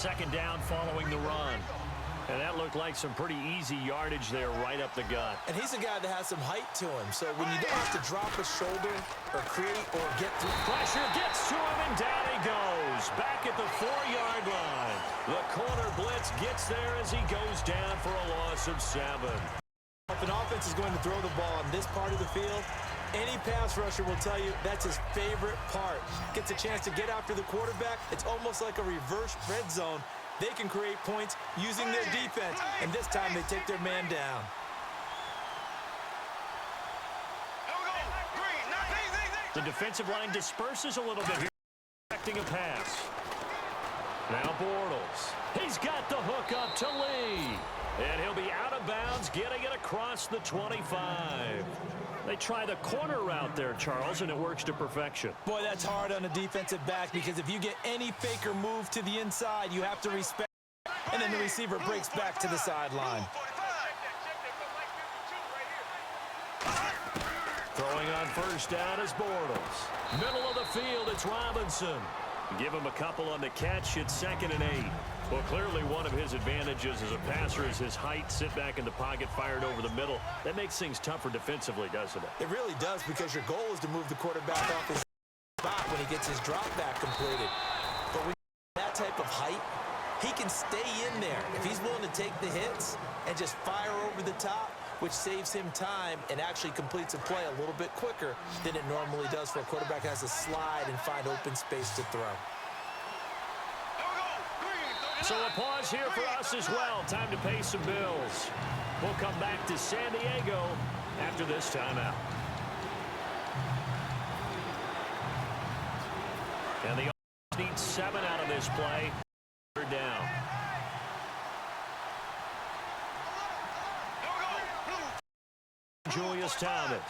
second down following the run. And that looked like some pretty easy yardage there right up the gut. And he's a guy that has some height to him. So when you don't have to drop a shoulder or create or get through. Pressure gets to him, and down he goes. Back at the 4-yard line. The corner blitz gets there as he goes down for a loss of 7. If an offense is going to throw the ball on this part of the field, any pass rusher will tell you that's his favorite part. Gets a chance to get after the quarterback. It's almost like a reverse red zone. They can create points using their defense, and this time they take their man down. The defensive line disperses a little bit here, expecting a pass. Now Bortles. He's got the hook up to Lee. And he'll be out of bounds, getting it across the 25. They try the corner route there, Charles, and it works to perfection. Boy, that's hard on a defensive back because if you get any fake or move to the inside, you have to respect it, and then the receiver breaks back to the sideline. Throwing on first down is Bortles. Middle of the field, it's Robinson. Give him a couple on the catch. It's 2nd and 8. Well, clearly one of his advantages as a passer is his height. Sit back in the pocket, fired over the middle. That makes things tougher defensively, doesn't it? It really does, because your goal is to move the quarterback off his spot when he gets his drop back completed. But when that type of height, he can stay in there. If he's willing to take the hits and just fire over the top, which saves him time and actually completes a play a little bit quicker than it normally does for a quarterback who has to slide and find open space to throw. So a pause here for us as well. Time to pay some bills. We'll come back to San Diego after this timeout. And the offense needs 7 out of this play. Third down. Julius Thomas.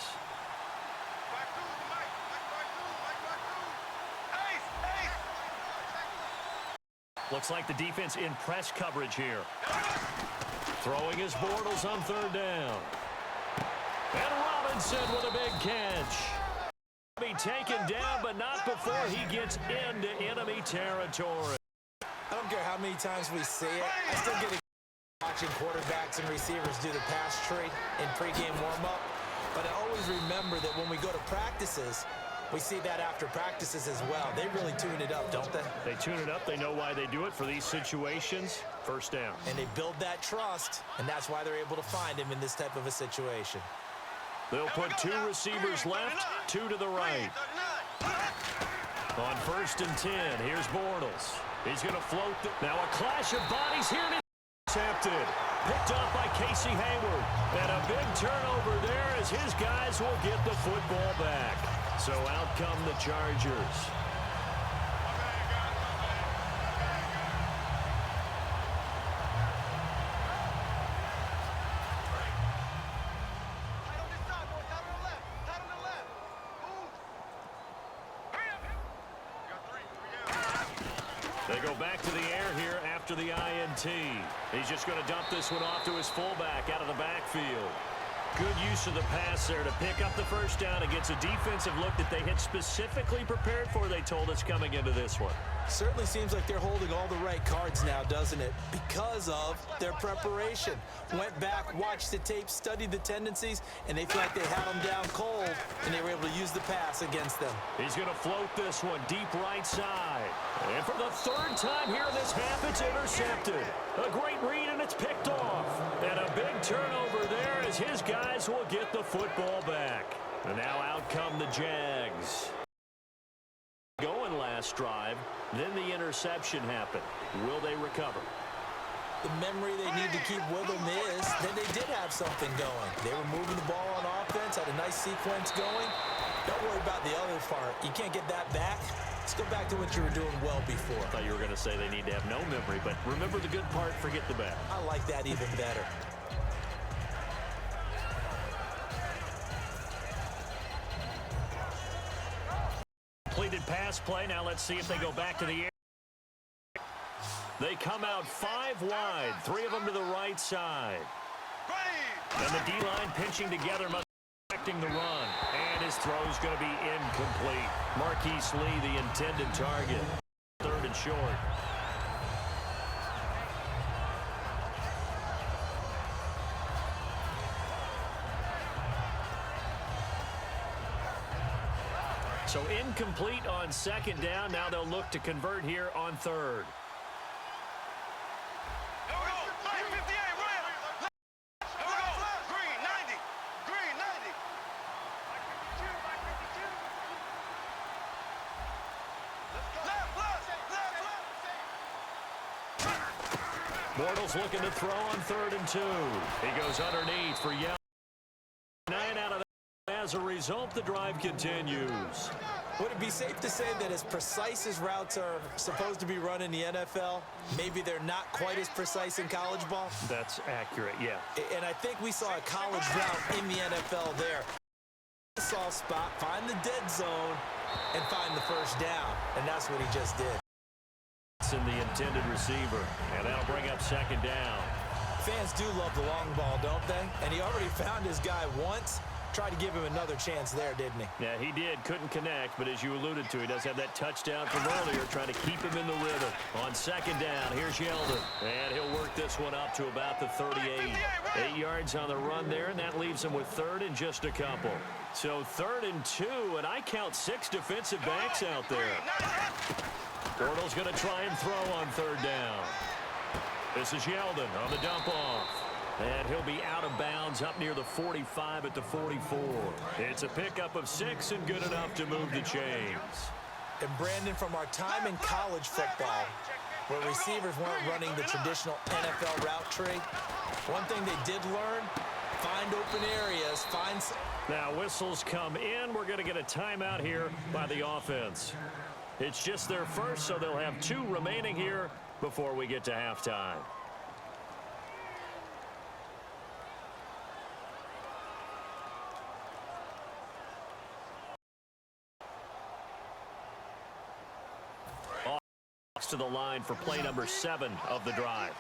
Looks like the defense in press coverage here. Throwing his Bortles on 3rd down. And Robinson with a big catch. Be taken down, but not before he gets into enemy territory. I don't care how many times we see it. I still get watching quarterbacks and receivers do the pass tree in pregame warm-up. But I always remember that when we go to practices, we see that after practices as well. They really tune it up, don't they? They tune it up. They know why they do it for these situations. First down. And they build that trust, and that's why they're able to find him in this type of a situation. They'll put 2 receivers left, 2 to the right. On 1st and 10, here's Bortles. He's going to float. Now a clash of bodies here. And intercepted. Picked up by Casey Hayward. And a big turnover there as his guys will get the football back. So out come the Chargers. They go back to the air here after the INT. He's just going to dump this one off to his fullback out of the backfield. Good use of the pass there to pick up the first down against a defensive look that they had specifically prepared for, they told us, coming into this one. Certainly seems like they're holding all the right cards now, doesn't it? Because of their preparation. Went back, watched the tape, studied the tendencies, and they feel like they had them down cold, and they were able to use the pass against them. He's going to float this one deep right side. And for the 3rd time here in this half, it's intercepted. A great read, and it's picked off. And a big turnover there as his guys will get the football back. And now out come the Jags. Going last drive, then the interception happened. Will they recover? The memory they need to keep with them is that they did have something going. They were moving the ball on offense, had a nice sequence going. Don't worry about the other part. You can't get that back. Let's go back to what you were doing well before. I thought you were going to say they need to have no memory, but remember the good part, forget the bad. I like that even better. Completed pass play. Now let's see if they go back to the air. They come out 5 wide, 3 of them to the right side. And the D-line pinching together, must be expecting the run. And his throw's going to be incomplete. Marquise Lee, the intended target. 3rd and short. So incomplete on second down. Now they'll look to convert here on third. Bortles looking to throw on 3rd and 2. He goes underneath for Yell. 9 out of that. As a result, the drive continues. Would it be safe to say that as precise as routes are supposed to be run in the NFL, maybe they're not quite as precise in college ball? That's accurate, yeah. And I think we saw a college route in the NFL there. Soft spot, find the dead zone, and find the first down. And that's what he just did. In the intended receiver, and that'll bring up second down. Fans do love the long ball, don't they? And he already found his guy once. Tried to give him another chance there, didn't he? Yeah, he did. Couldn't connect, but as you alluded to, he does have that touchdown from earlier, trying to keep him in the rhythm. On second down, here's Yeldon, and he'll work this one up to about the 38. 8 yards on the run there, and that leaves him with 3rd and just a couple. So 3rd and 2, and I count 6 defensive backs out there. Bortles going to try and throw on 3rd down. This is Yeldon on the dump off. And he'll be out of bounds up near the 45 at the 44. It's a pickup of 6 and good enough to move the chains. And Brandon, from our time in college football, where receivers weren't running the traditional NFL route tree, one thing they did learn, find open areas, find... Now whistles come in. We're going to get a timeout here by the offense. It's just their first, so they'll have 2 remaining here before we get to halftime. To the line for play number 7 of the drive.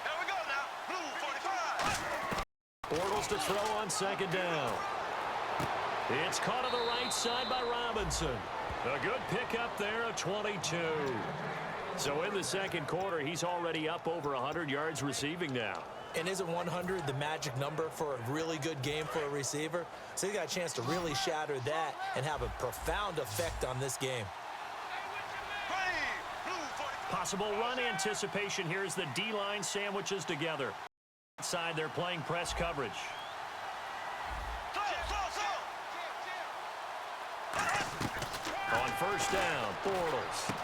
Here we go now. Blue 45. Bortles to throw on second down. It's caught on the right side by Robinson. A good pickup there of 22. So in the second quarter, he's already up over 100 yards receiving now. And isn't 100 the magic number for a really good game for a receiver? So he got a chance to really shatter that and have a profound effect on this game. Possible run anticipation here as the D-line sandwiches together. Outside, they're playing press coverage. On first down, Bortles.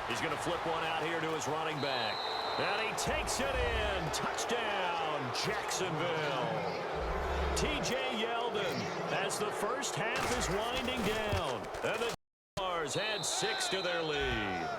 He's going to flip one out here to his running back. And he takes it in. Touchdown, Jacksonville. T.J. Yeldon as the first half is winding down. And the Jaguars add 6 to their lead.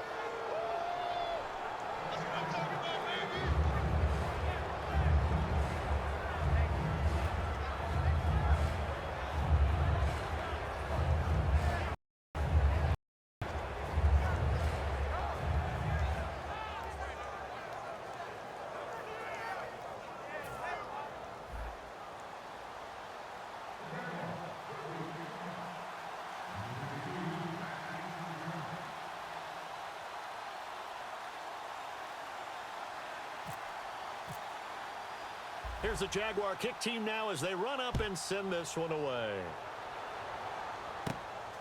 Here's the Jaguar kick team now as they run up and send this one away.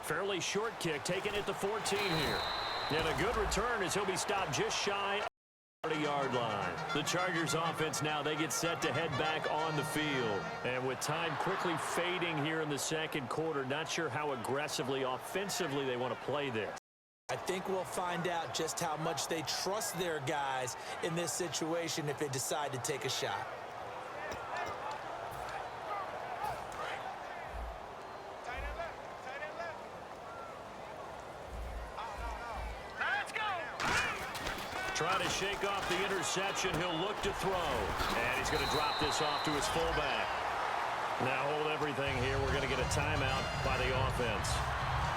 Fairly short kick taken at the 14 here. And a good return as he'll be stopped just shy of the 30-yard line. The Chargers offense now, they get set to head back on the field. And with time quickly fading here in the second quarter, not sure how aggressively, offensively they want to play this. I think we'll find out just how much they trust their guys in this situation if they decide to take a shot. Trying to shake off the interception. He'll look to throw. And he's going to drop this off to his fullback. Now hold everything here. We're going to get a timeout by the offense.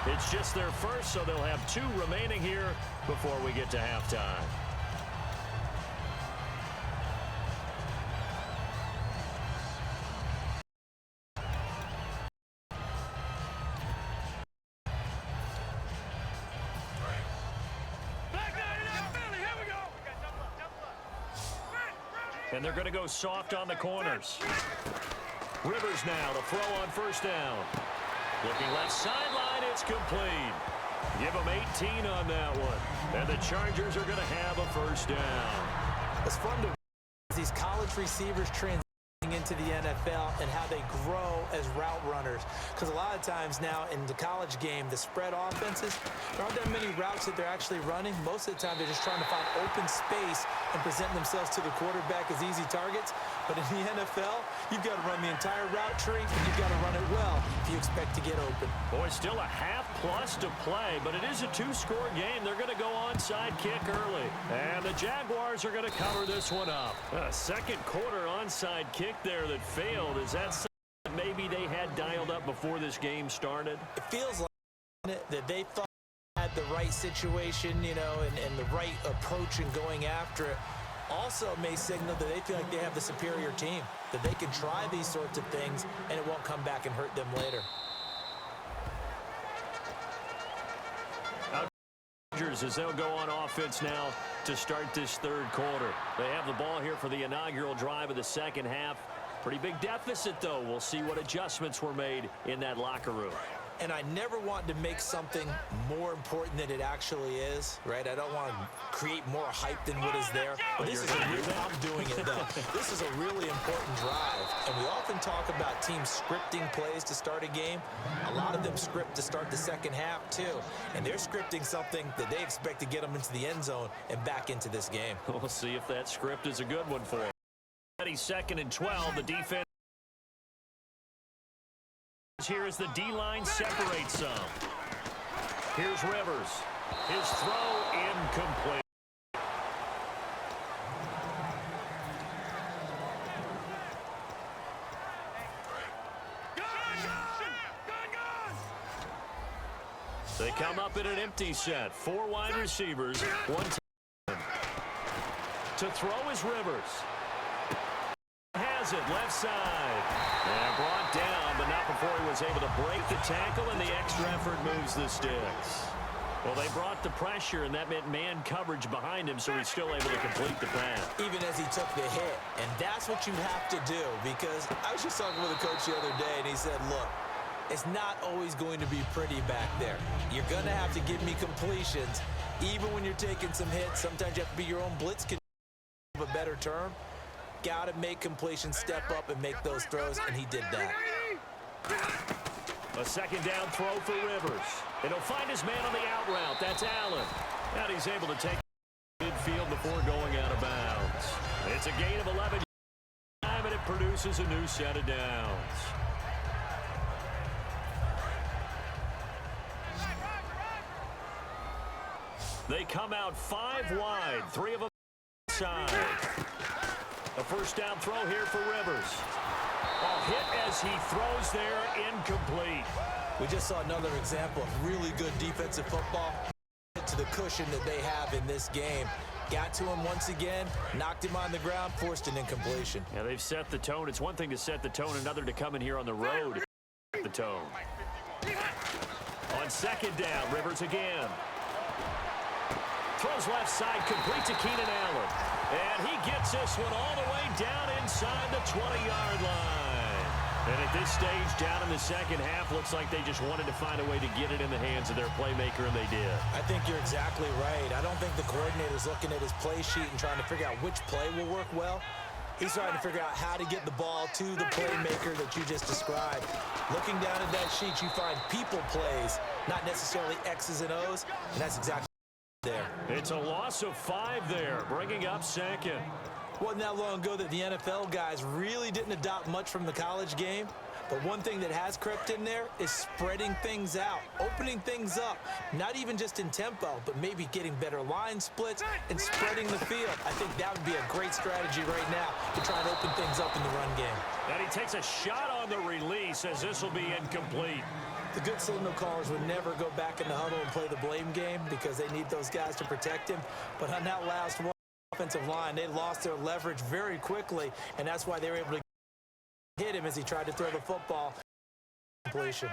It's just their first, so they'll have 2 remaining here before we get to halftime. And they're going to go soft on the corners. Rivers now to throw on first down. Looking left sideline, it's complete. Give them 18 on that one. And the Chargers are going to have a first down. It's fun to watch these college receivers transitioning into the NFL and how they grow as route runners. Because a lot of times now in the college game, the spread offenses, there aren't that many routes that they're actually running. Most of the time, they're just trying to find open space and present themselves to the quarterback as easy targets. But in the NFL, you've got to run the entire route tree, and you've got to run it well if you expect to get open. Boy, still a half-plus to play, but it is a two-score game. They're going to go onside kick early. And the Jaguars are going to cover this one up. A second quarter onside kick there that failed. Is that something that maybe they had dialed up before this game started? It feels like that they thought they had the right situation, you know, and the right approach in going after it. Also may signal that they feel like they have the superior team, that they can try these sorts of things and it won't come back and hurt them later. As they'll go on offense now to start this third quarter. They have the ball here for the inaugural drive of the second half. Pretty big deficit, though. We'll see what adjustments were made in that locker room. And I never want to make something more important than it actually is, right? I don't want to create more hype than what is there. But this is I'm doing it, though. This is a really important drive. And we often talk about teams scripting plays to start a game. A lot of them script to start the second half, too. And they're scripting something that they expect to get them into the end zone and back into this game. We'll see if that script is a good one for them. 2nd and 12, the defense. Here as the D-line separates some. Here's Rivers. His throw incomplete. They come up in an empty set. 4 wide receivers, 1 tight end. To throw is Rivers. Has it left side. And brought down, but not before he was able to break the tackle, and the extra effort moves the sticks. Well, they brought the pressure, and that meant man coverage behind him, so he's still able to complete the pass. Even as he took the hit. And that's what you have to do, because I was just talking with a coach the other day, and he said, look, it's not always going to be pretty back there. You're going to have to give me completions, even when you're taking some hits. Sometimes you have to be your own blitz control, of a better term. Got to make completions, step up, and make those throws, and he did that. A second down throw for Rivers. And he'll find his man on the out route. That's Allen. And he's able to take midfield before going out of bounds. It's a gain of 11 yards, and it produces a new set of downs. They come out 5 wide, 3 of them inside. A first down throw here for Rivers. A hit as he throws there, incomplete. We just saw another example of really good defensive football to the cushion that they have in this game. Got to him once again, knocked him on the ground, forced an incompletion. Yeah, they've set the tone. It's one thing to set the tone, another to come in here on the road and set the tone. On second down, Rivers again. Throws left side, complete to Keenan Allen. And he gets this one all the way down inside the 20-yard line. And at this stage, down in the second half, looks like they just wanted to find a way to get it in the hands of their playmaker, and they did. I think you're exactly right. I don't think the coordinator's looking at his play sheet and trying to figure out which play will work well. He's trying to figure out how to get the ball to the playmaker that you just described. Looking down at that sheet, you find people plays, not necessarily X's and O's, and that's exactly there. It's a loss of 5 there, bringing up second. Wasn't that long ago that the NFL guys really didn't adopt much from the college game, but one thing that has crept in there is spreading things out, opening things up, not even just in tempo, but maybe getting better line splits and spreading the field. I think that would be a great strategy right now to try and open things up in the run game. And he takes a shot on the release as this will be incomplete. The good signal callers would never go back in the huddle and play the blame game because they need those guys to protect him. But on that last one, offensive line, they lost their leverage very quickly, and that's why they were able to hit him as he tried to throw the football. Completion.